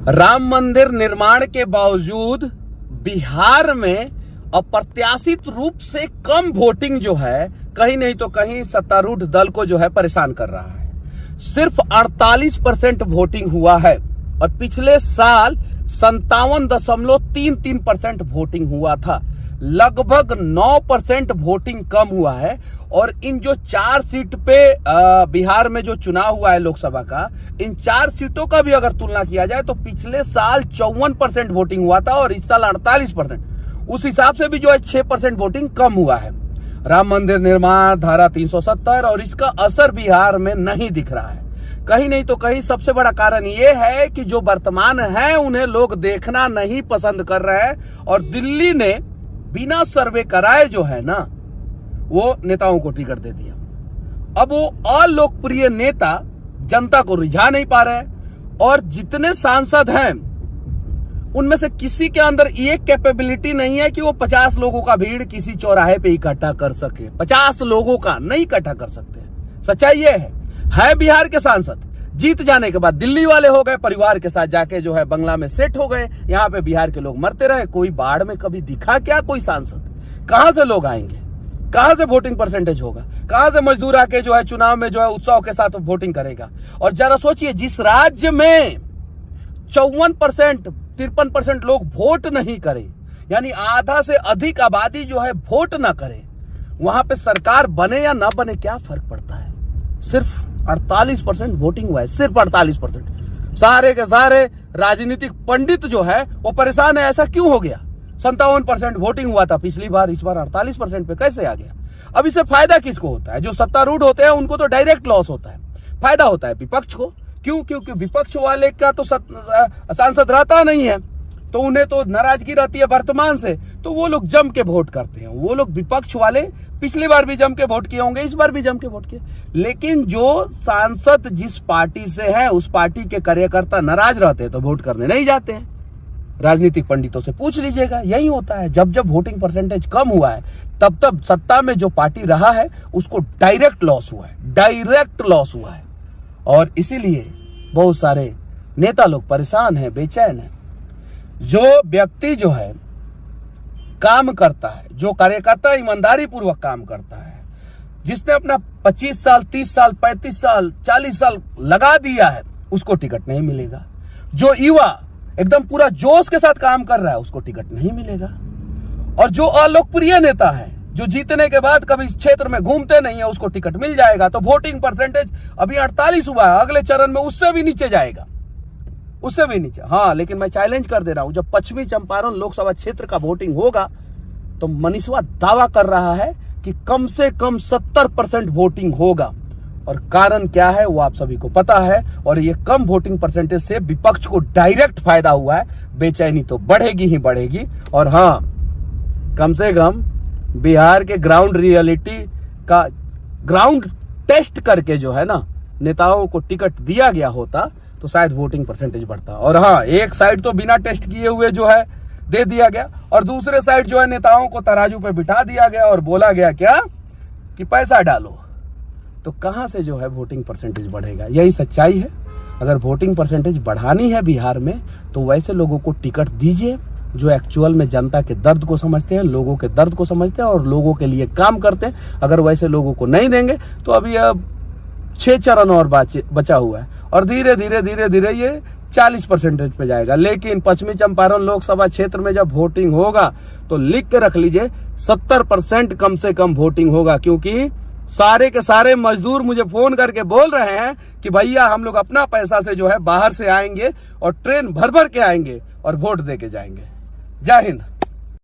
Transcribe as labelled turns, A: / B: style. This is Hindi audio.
A: राम मंदिर निर्माण के बावजूद बिहार में अप्रत्याशित रूप से कम वोटिंग जो है कहीं नहीं तो कहीं सत्तारूढ़ दल को जो है परेशान कर रहा है। सिर्फ 48% वोटिंग हुआ है और पिछले साल 57.33% वोटिंग हुआ था। लगभग 9% वोटिंग कम हुआ है। और इन जो 4 सीट पे बिहार में जो चुनाव हुआ है लोकसभा का, इन 4 सीटों का भी अगर तुलना किया जाए तो पिछले साल 54% वोटिंग हुआ था और इस साल 48%। उस हिसाब से भी जो है 6% वोटिंग कम हुआ है। राम मंदिर निर्माण, धारा 370 और इसका असर बिहार में नहीं दिख रहा है। कहीं नहीं तो कहीं सबसे बड़ा कारण ये है कि जो वर्तमान है उन्हें लोग देखना नहीं पसंद कर रहे हैं और दिल्ली ने बिना सर्वे कराए जो है ना वो नेताओं को टिकट दे दिया। अब वो अलोकप्रिय नेता जनता को रिझा नहीं पा रहे हैं और जितने सांसद हैं उनमें से किसी के अंदर ये कैपेबिलिटी नहीं है कि वो 50 लोगों का भीड़ किसी चौराहे पे इकट्ठा कर सके। 50 लोगों का नहीं इकट्ठा कर सकते। सच्चाई ये है बिहार के सांसद जीत जाने के बाद दिल्ली वाले हो गए, परिवार के साथ जाके जो है बंगला में सेट हो गए। यहाँ पे बिहार के लोग मरते रहे। कोई बाढ़ में कभी दिखा क्या कोई सांसद? कहां से लोग आएंगे? कहां से वोटिंग परसेंटेज होगा? कहां से मजदूर आके जो है चुनाव में जो है उत्साह के साथ वोटिंग करेगा? और जरा सोचिए, जिस राज्य में 54% 53% लोग वोट नहीं करे, यानी आधा से अधिक आबादी जो है वोट ना करे, वहां पे सरकार बने या ना बने क्या फर्क पड़ता है? सिर्फ 48% वोटिंग हुआ है, सिर्फ 48%। सारे के सारे राजनीतिक पंडित जो है वो परेशान है। ऐसा क्यों हो गया? 57% वोटिंग हुआ था पिछली बार, इस बार 48% पे कैसे आ गया? अब इससे फायदा किसको होता है? जो सत्तारूढ़ होते हैं उनको तो डायरेक्ट लॉस होता है। फायदा होता है विपक्ष को। क्यों? क्योंकि विपक्ष वाले का तो सांसद रहता नहीं है, तो उन्हें तो नाराजगी रहती है वर्तमान से, तो वो लोग जम के वोट करते हैं। वो लोग विपक्ष वाले पिछली बार भी जम के वोट किए होंगे, इस बार भी जम के वोट किए। लेकिन जो सांसद जिस पार्टी से है उस पार्टी के कार्यकर्ता नाराज रहते हैं तो वोट करने नहीं जाते हैं। राजनीतिक पंडितों से पूछ लीजिएगा, यही होता है। जब जब वोटिंग परसेंटेज कम हुआ है तब तब सत्ता में जो पार्टी रहा है उसको डायरेक्ट लॉस हुआ है, डायरेक्ट लॉस हुआ है। और इसीलिए बहुत सारे नेता लोग परेशान हैं, बेचैन हैं। जो व्यक्ति जो है काम करता है, जो कार्यकर्ता ईमानदारी पूर्वक काम करता है, जिसने अपना 25 साल 30 साल 35 साल 40 साल लगा दिया है, उसको टिकट नहीं मिलेगा। जो युवा एकदम पूरा जोश के साथ काम कर रहा है उसको टिकट नहीं मिलेगा। और जो अलोकप्रिय नेता है, जो जीतने के बाद कभी इस क्षेत्र में घूमते नहीं है, उसको टिकट मिल जाएगा। तो वोटिंग परसेंटेज अभी 48 हुआ है, अगले चरण में उससे भी नीचे जाएगा, उससे भी नीचे। हाँ, लेकिन मैं चैलेंज कर दे रहा हूं, जब पश्चिमी चंपारण लोकसभा क्षेत्र का वोटिंग होगा तो मनीषवा दावा कर रहा है कि कम से कम 70% वोटिंग होगा। और कारण क्या है वो आप सभी को पता है। और ये कम वोटिंग परसेंटेज से विपक्ष को डायरेक्ट फायदा हुआ है। बेचैनी तो बढ़ेगी ही बढ़ेगी। और हाँ, कम से कम बिहार के ग्राउंड रियलिटी का ग्राउंड टेस्ट करके जो है ना नेताओं को टिकट दिया गया होता तो शायद वोटिंग परसेंटेज बढ़ता। और हाँ, एक साइड तो बिना टेस्ट किए हुए जो है दे दिया गया और दूसरे साइड जो है नेताओं को तराजू पे बिठा दिया गया और बोला गया क्या कि पैसा डालो। तो कहां से जो है वोटिंग परसेंटेज बढ़ेगा? यही सच्चाई है। अगर वोटिंग परसेंटेज बढ़ानी है बिहार में तो वैसे लोगों को टिकट दीजिए जो एक्चुअल में जनता के दर्द को समझते हैं, लोगों के दर्द को समझते हैं और लोगों के लिए काम करते हैं। अगर वैसे लोगों को नहीं देंगे तो अभी 6 चरण और बचा हुआ है और धीरे धीरे धीरे धीरे ये 40% पे जाएगा। लेकिन पश्चिमी चंपारण लोकसभा क्षेत्र में जब वोटिंग होगा तो लिख के रख लीजिए 70% कम से कम वोटिंग होगा। क्योंकि सारे के सारे मजदूर मुझे फोन करके बोल रहे हैं कि भैया हम लोग अपना पैसा से जो है बाहर से आएंगे और ट्रेन भर भर के आएंगे और वोट दे के जाएंगे। जय हिंद।